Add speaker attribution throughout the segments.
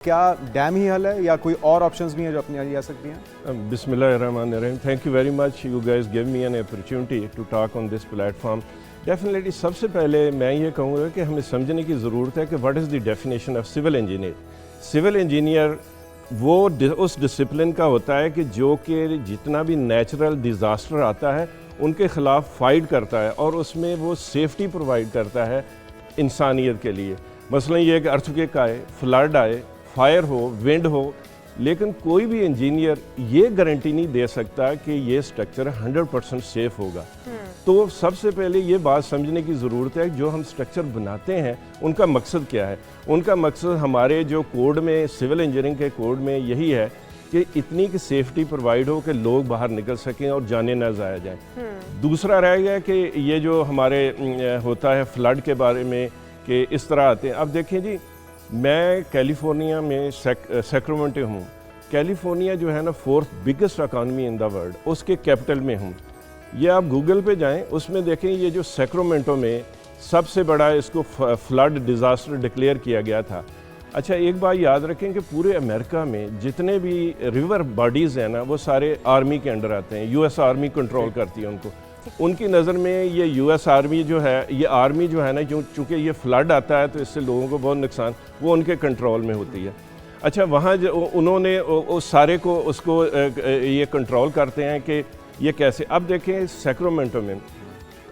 Speaker 1: क्या डैम ही हल है या कोई और ऑप्शंस भी हैं जो अपनी आ सकती हैं?
Speaker 2: बिस्मिल्लाहिर्रहमानिर्रहीम। Thank you very much, you guys give me an opportunity to talk on this platform. Definitely सबसे पहले मैं ये कहूँगा कि हमें समझने की ज़रूरत है कि what is the definition of civil engineer. Civil engineer वो उस डिसिप्लिन का होता है कि जो कि जितना भी नेचुरल डिज़ास्टर आता है उनके ख़िलाफ़ फाइट करता है और उसमें वो सेफ्टी प्रोवाइड करता है इंसानियत के लिए। मसलन ये कि अर्थक्वेक आए, फ्लड आए, फायर हो, विंड हो, लेकिन कोई भी इंजीनियर ये गारंटी नहीं दे सकता कि ये स्ट्रक्चर 100% सेफ होगा। तो सबसे पहले ये बात समझने की ज़रूरत है जो हम स्ट्रक्चर बनाते हैं उनका मकसद क्या है। उनका मकसद हमारे जो कोड में, सिविल इंजीनियरिंग के कोड में यही है कि इतनी की सेफ्टी प्रोवाइड हो कि लोग बाहर निकल सकें और जाने ना जाया जाए। दूसरा रह गया कि ये जो हमारे होता है फ्लड के बारे में कि इस तरह आते हैं। अब देखें जी, मैं कैलिफोर्निया में सैक्रामेंटो हूँ। कैलिफोर्निया जो है ना 4th biggest economy in the world, उसके कैपिटल में हूँ। ये आप गूगल पे जाएं, उसमें देखें ये जो सैक्रामेंटो में सबसे बड़ा इसको फ्लड डिज़ास्टर डिक्लेयर किया गया था। अच्छा, एक बात याद रखें कि पूरे अमेरिका में जितने भी रिवर बॉडीज़ हैं ना वो सारे आर्मी के अंडर आते हैं। यूएस आर्मी कंट्रोल करती है उनको। उनकी नज़र में ये यूएस आर्मी जो है, ये आर्मी जो है ना, चूँकि ये फ्लड आता है तो इससे लोगों को बहुत नुकसान, वो उनके कंट्रोल में होती है। अच्छा, वहाँ जो उन्होंने उस सारे को उसको ये कंट्रोल करते हैं कि ये कैसे। अब देखें सैक्रामेंटो में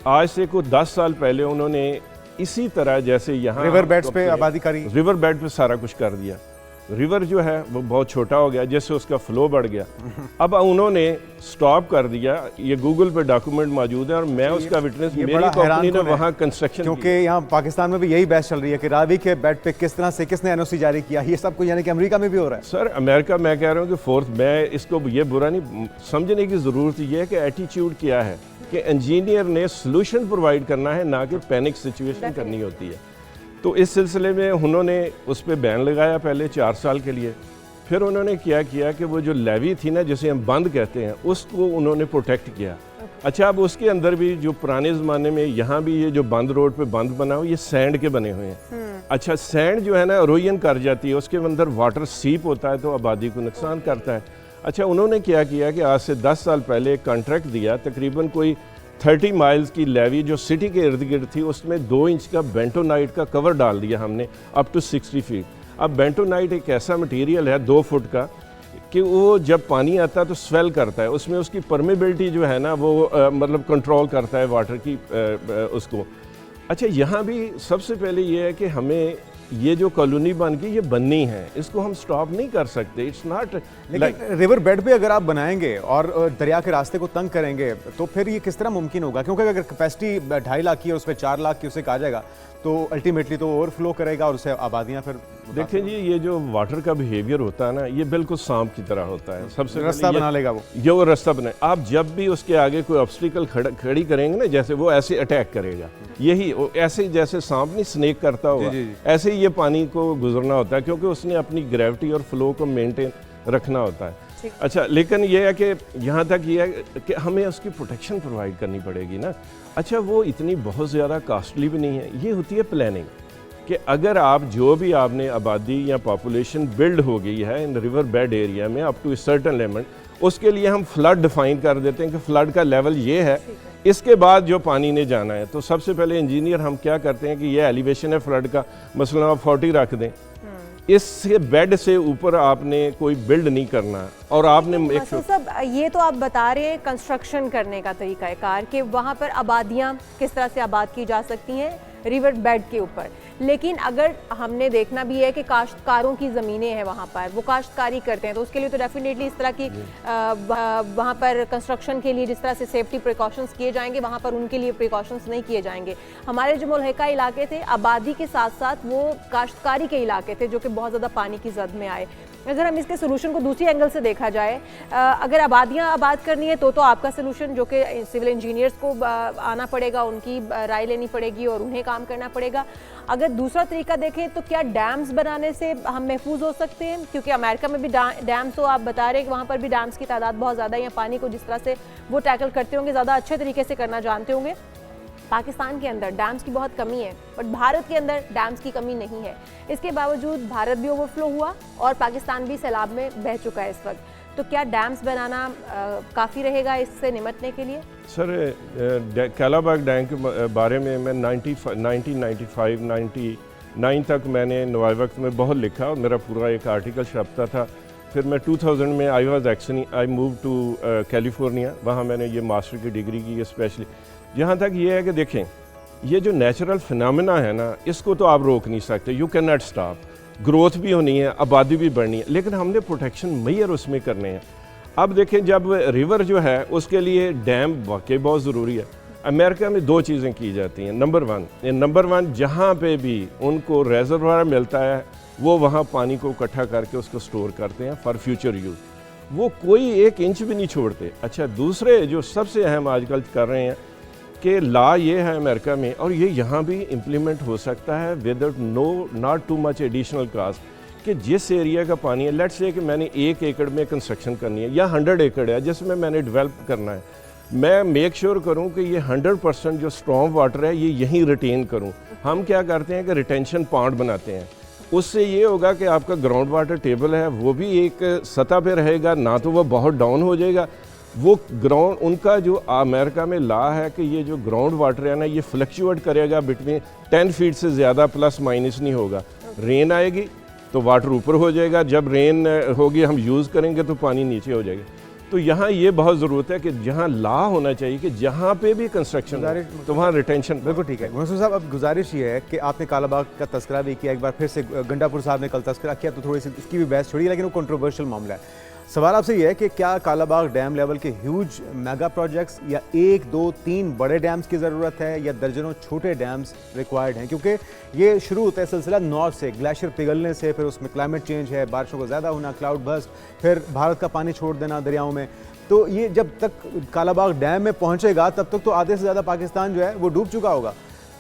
Speaker 2: आज से को 10 साल पहले उन्होंने इसी तरह जैसे यहाँ
Speaker 1: रिवर बेड्स पे आबादी करी,
Speaker 2: रिवर बेड पे सारा कुछ कर दिया। रिवर जो है वो बहुत छोटा हो गया, जैसे उसका फ्लो बढ़ गया। अब उन्होंने स्टॉप कर दिया। ये गूगल पे डॉक्यूमेंट मौजूद है और मैं उसका विटनेस, मेरी कंपनी ने वहाँ कंस्ट्रक्शन,
Speaker 1: क्योंकि यहाँ पाकिस्तान में भी यही बहस चल रही है कि रावी के बेड पे किस तरह से किसने एनओसी जारी किया। ये सब कुछ यानी कि अमेरिका में भी हो रहा है।
Speaker 2: सर अमेरिका, मैं कह रहा हूँ कि 4th, मैं इसको ये बुरा नहीं समझने की ज़रूरत ये है कि एटीट्यूड क्या है कि इंजीनियर ने सोल्यूशन प्रोवाइड करना है, ना कि पैनिक सिचुएशन करनी होती है। तो इस सिलसिले में उन्होंने उस पर बैन लगाया पहले 4 साल के लिए। फिर उन्होंने क्या किया कि वो जो लेवी थी ना, जिसे हम बंद कहते हैं, उसको उन्होंने प्रोटेक्ट किया। अच्छा, अब उसके अंदर भी जो पुराने ज़माने में यहाँ भी ये जो बंद रोड पे बंद बना हो, ये सैंड के बने हुए हैं। अच्छा, सैंड जो है ना इरोजन कर जाती है, उसके अंदर वाटर सीप होता है तो आबादी को नुकसान करता है। अच्छा, उन्होंने क्या किया कि आज से 10 साल पहले एक कॉन्ट्रैक्ट दिया, तकरीबन कोई 30 माइल्स की लेवी जो सिटी के इर्द गिर्द थी, उसमें 2 इंच का बेंटोनाइट का कवर डाल दिया हमने अप टू 60 फीट। अब बेंटोनाइट एक ऐसा मटेरियल है 2 फुट का कि वो जब पानी आता है तो स्वेल करता है, उसमें उसकी परमेबिलिटी जो है ना वो मतलब कंट्रोल करता है वाटर की उसको। अच्छा, यहाँ भी सबसे पहले ये है कि हमें ये जो कॉलोनी बन गई ये बननी है, इसको हम स्टॉप नहीं कर सकते। इट्स नॉट
Speaker 1: लेकिन रिवर बेड पे अगर आप बनाएंगे और दरिया के रास्ते को तंग करेंगे तो फिर ये किस तरह मुमकिन होगा? क्योंकि अगर कैपेसिटी 2.5 लाख की और उस पर 4 लाख की उसे कहा जाएगा तो अल्टीमेटली तो ओवरफ्लो करेगा और उससे आबादियाँ फिर।
Speaker 2: देखें जी, ये जो वाटर का बिहेवियर होता है ना, ये बिल्कुल सांप की तरह होता है। सबसे
Speaker 1: रास्ता बना लेगा
Speaker 2: वो रास्ता बनाए। आप जब भी उसके आगे कोई ऑब्स्टिकल खड़ी करेंगे ना, जैसे वो ऐसे अटैक करेगा, यही ऐसे जैसे सांप नहीं स्नेक करता होगा, ऐसे ही ये पानी को गुजरना होता है, क्योंकि उसने अपनी ग्रेविटी और फ्लो को मेंटेन रखना होता है। अच्छा, लेकिन ये है कि यहाँ तक ये है कि हमें उसकी प्रोटेक्शन प्रोवाइड करनी पड़ेगी ना। अच्छा, वो इतनी बहुत ज़्यादा कॉस्टली भी नहीं है। ये होती है प्लानिंग कि अगर आप जो भी आपने आबादी या पॉपुलेशन बिल्ड हो गई है इन रिवर बेड एरिया में अप टू सर्टेन लिमिट, उसके लिए हम फ्लड डिफाइन कर देते हैं कि फ्लड का लेवल ये है, इसके बाद जो पानी ने जाना है। तो सबसे पहले इंजीनियर हम क्या करते हैं कि ये एलिवेशन है फ्लड का, मसलन आप 40 रख दें, इससे बेड से ऊपर आपने कोई बिल्ड नहीं करना। और आपने एक
Speaker 3: सब ये तो आप बता रहे हैं कंस्ट्रक्शन करने का तरीका है कार कि वहाँ पर आबादियाँ किस तरह से आबाद की जा सकती हैं रिवर बेड के ऊपर। लेकिन अगर हमने देखना भी है कि काश्तकारों की ज़मीनें हैं वहाँ पर, वो काश्तकारी करते हैं, तो उसके लिए तो डेफिनेटली इस तरह की वहाँ पर कंस्ट्रक्शन के लिए जिस तरह से सेफ्टी प्रिकॉशंस किए जाएंगे, वहाँ पर उनके लिए प्रिकॉशंस नहीं किए जाएंगे। हमारे जो मुल्हिका इलाके थे आबादी के साथ साथ वो काश्तकारी के इलाके थे जो कि बहुत ज़्यादा पानी की जद में आए। अगर हम इसके सोल्यूशन को दूसरी एंगल से देखा जाए, अगर आबादियाँ आबाद करनी है तो आपका सोल्यूशन जो कि सिविल इंजीनियर्स को आना पड़ेगा, उनकी राय लेनी पड़ेगी और उन्हें काम करना पड़ेगा। अगर दूसरा तरीका देखें तो क्या डैम्स बनाने से हम महफूज हो सकते हैं? क्योंकि अमेरिका में भी डैम्स, तो आप बता रहे हैं कि वहाँ पर भी डैम्स की तादाद बहुत ज़्यादा है, या पानी को जिस तरह से वो टैकल करते होंगे ज़्यादा अच्छे तरीके से करना जानते होंगे। पाकिस्तान के अंदर डैम्स की बहुत कमी है, बट भारत के अंदर डैम्स की कमी नहीं है। इसके बावजूद भारत भी ओवरफ्लो हुआ और पाकिस्तान भी सैलाब में बह चुका है इस वक्त। तो क्या डैम्स बनाना काफ़ी रहेगा इससे निपटने के लिए?
Speaker 2: सर, कैलाबाग डैम के बारे में मैं 1995, 99 तक मैंने नवाए वक्त में बहुत लिखा और मेरा पूरा एक आर्टिकल छपता था। फिर मैं 2000 में आई मूव टू कैलिफोर्निया, वहाँ मैंने ये मास्टर की डिग्री की, स्पेशली यहाँ तक ये है कि देखें, ये जो नेचुरल फिनोमेना है ना, इसको तो आप रोक नहीं सकते, you can not stop. Growth भी होनी है, आबादी भी बढ़नी है, लेकिन हमने प्रोटेक्शन मेजर उसमें करने हैं। अब देखें, जब रिवर जो है उसके लिए डैम वाकई बहुत ज़रूरी है। अमेरिका में 2 चीज़ें की जाती हैं। नंबर वन जहाँ पे भी उनको रेजरवायर मिलता है वो वहाँ पानी को इकट्ठा करके उसको स्टोर करते हैं फॉर फ्यूचर यूज़, वो कोई 1 इंच भी नहीं छोड़ते। अच्छा, दूसरे जो सबसे अहम आजकल कर रहे हैं कि लॉ ये है अमेरिका में, और ये यहाँ भी इम्प्लीमेंट हो सकता है without not too much additional cost, कि जिस एरिया का पानी है, लेट्स से कि मैंने 1 एकड़ में कंस्ट्रक्शन करनी है या 100 एकड़ है जिसमें मैंने डेवलप करना है, मैं मेक श्योर करूं कि ये 100% जो स्ट्रॉन्ग वाटर है ये यहीं रिटेन करूं। हम क्या करते हैं कि रिटेंशन पॉन्ड बनाते हैं, उससे ये होगा कि आपका ग्राउंड वाटर टेबल है वो भी एक सतह पे रहेगा, ना तो वो बहुत डाउन हो जाएगा। वो ग्राउंड, उनका जो अमेरिका में लॉ है कि ये जो ग्राउंड वाटर है ना, ये फ्लक्चुएट करेगा बिटवीन 10 फीट से ज़्यादा, प्लस माइनस नहीं होगा। रेन आएगी तो वाटर ऊपर हो जाएगा, जब रेन होगी हम यूज़ करेंगे तो पानी नीचे हो जाएगा। तो यहाँ ये बहुत ज़रूरत है कि जहाँ लॉ होना चाहिए कि जहाँ पे भी कंस्ट्रक्शन हो तो वहाँ रिटेंशन।
Speaker 1: बिल्कुल ठीक है मंसूर साहब, अब गुजारिश ये है कि आपने कालाबाग का तस्करा भी किया, एक बार फिर से गंडापुर साहब ने कल तस्करा किया तो थोड़ी सी इसकी भी बहस छोड़ी, लेकिन वो कंट्रोवर्शियल मामला है। सवाल आपसे ये है कि क्या कालाबाग डैम लेवल के ह्यूज मेगा प्रोजेक्ट्स या 1, 2, 3 बड़े डैम्स की ज़रूरत है या दर्जनों छोटे डैम्स रिक्वायर्ड हैं? क्योंकि ये शुरू होता है सिलसिला नॉर्थ से, ग्लेशियर पिघलने से, फिर उसमें क्लाइमेट चेंज है, बारिशों का ज़्यादा होना, क्लाउड बर्स्ट, फिर भारत का पानी छोड़ देना दरियाओं में। तो ये जब तक कालाबाग डैम में पहुंचेगा तब तक तो आधे से ज़्यादा पाकिस्तान जो है वो डूब चुका होगा।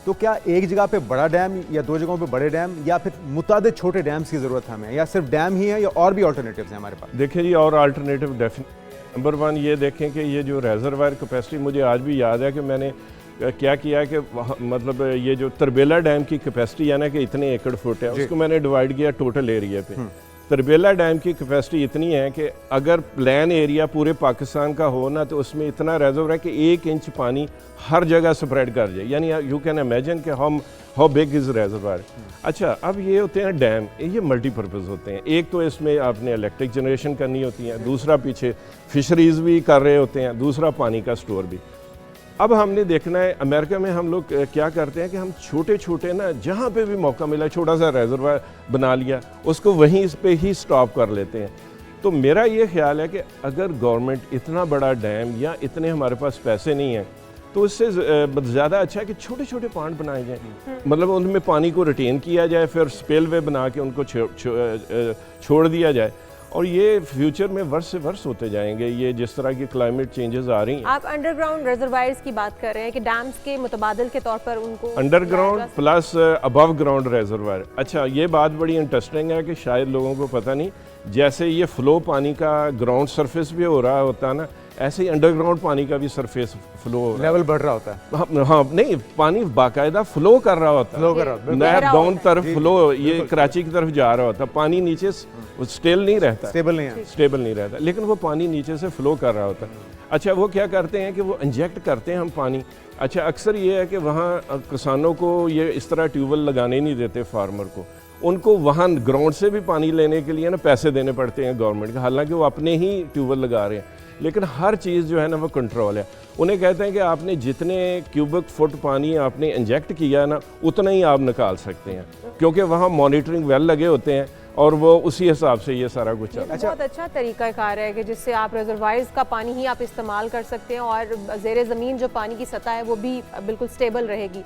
Speaker 1: तो क्या एक जगह पे बड़ा डैम या 2 जगहों पे बड़े डैम या फिर मुतादिद छोटे डैम्स की ज़रूरत हमें, या सिर्फ डैम ही है या और भी ऑल्टरनेटिव्स हैं हमारे पास?
Speaker 2: देखिए जी, और अल्टरनेटिव डेफिनेट। नंबर 1 ये देखें कि ये जो रेजरवायर कैपेसिटी, मुझे आज भी याद है कि मैंने क्या किया कि मतलब ये जो तरबेला डैम की कैपेसिटी है ना कि इतने एकड़ फुट है, उसको मैंने डिवाइड किया टोटल एरिया पे। तरबेला डैम की कैपेसिटी इतनी है कि अगर प्लान एरिया पूरे पाकिस्तान का हो ना, तो उसमें इतना रेजर्व है कि 1 इंच पानी हर जगह स्प्रेड कर जाए, यानी यू कैन इमेजिन कि हाउ बिग इज़ रेजर्वायर। अच्छा, अब ये होते हैं डैम, ये मल्टीपर्पज़ होते हैं। एक तो इसमें आपने इलेक्ट्रिक जनरेशन करनी होती है, दूसरा पीछे फिशरीज़ भी कर रहे होते हैं, दूसरा पानी का स्टोर भी। अब हमने देखना है अमेरिका में हम लोग क्या करते हैं कि हम छोटे छोटे ना, जहाँ पे भी मौका मिला छोटा सा रेजरवायर बना लिया, उसको वहीं इस पे ही स्टॉप कर लेते हैं। तो मेरा ये ख्याल है कि अगर गवर्नमेंट इतना बड़ा डैम या इतने हमारे पास पैसे नहीं हैं, तो इससे ज़्यादा अच्छा है कि छोटे छोटे पॉन्ड बनाए जाएँ, मतलब उनमें पानी को रिटेन किया जाए, फिर स्पेलवे बना के उनको छोड़ दिया जाए, और ये फ्यूचर में वर्ष से वर्ष होते जाएंगे। ये जिस तरह की क्लाइमेट चेंजेस आ रही हैं।
Speaker 3: आप अंडरग्राउंड रिजर्वायर्स की बात कर रहे हैं कि डैम्स के मुतबादिल के तौर पर उनको
Speaker 2: underground plus above ground reservoir. अच्छा, ये बात बड़ी इंटरेस्टिंग है कि शायद लोगों को पता नहीं, जैसे ये फ्लो पानी का ग्राउंड सरफेस भी हो रहा होता है ना, ऐसे ही अंडरग्राउंड पानी का भी सरफेस फ्लो
Speaker 1: लेवल बढ़ रहा होता है।
Speaker 2: हाँ, नहीं, पानी बाकायदा फ्लो कर रहा होता है, नहर डाउन तरफ फ्लो, ये कराची की तरफ जा रहा होता है, पानी नीचे स्टेबल नहीं रहता, लेकिन वो पानी नीचे से फ्लो कर रहा होता है। अच्छा, वो क्या करते हैं कि वो इंजेक्ट करते हैं हम पानी। अच्छा, अक्सर ये है कि वहाँ किसानों को ये इस तरह ट्यूबवेल लगाने नहीं देते फार्मर को, उनको वहाँ ग्राउंड से भी पानी लेने के लिए ना पैसे देने पड़ते हैं गवर्नमेंट को, हालांकि वो अपने ही ट्यूबवेल लगा रहे हैं, लेकिन हर चीज़ जो है ना वो कंट्रोल है। उन्हें कहते हैं कि आपने जितने क्यूबिक फुट पानी आपने इंजेक्ट किया ना, उतना ही आप निकाल सकते हैं, क्योंकि वहाँ मॉनिटरिंग वेल लगे होते हैं और वो उसी हिसाब से ये सारा कुछ चलता है।
Speaker 3: बहुत अच्छा तरीका कार है कि जिससे आप रिजर्वायर्स का पानी ही आप इस्तेमाल कर सकते हैं और ज़ेरे ज़मीन जो पानी की सतह है वो भी बिल्कुल स्टेबल रहेगी।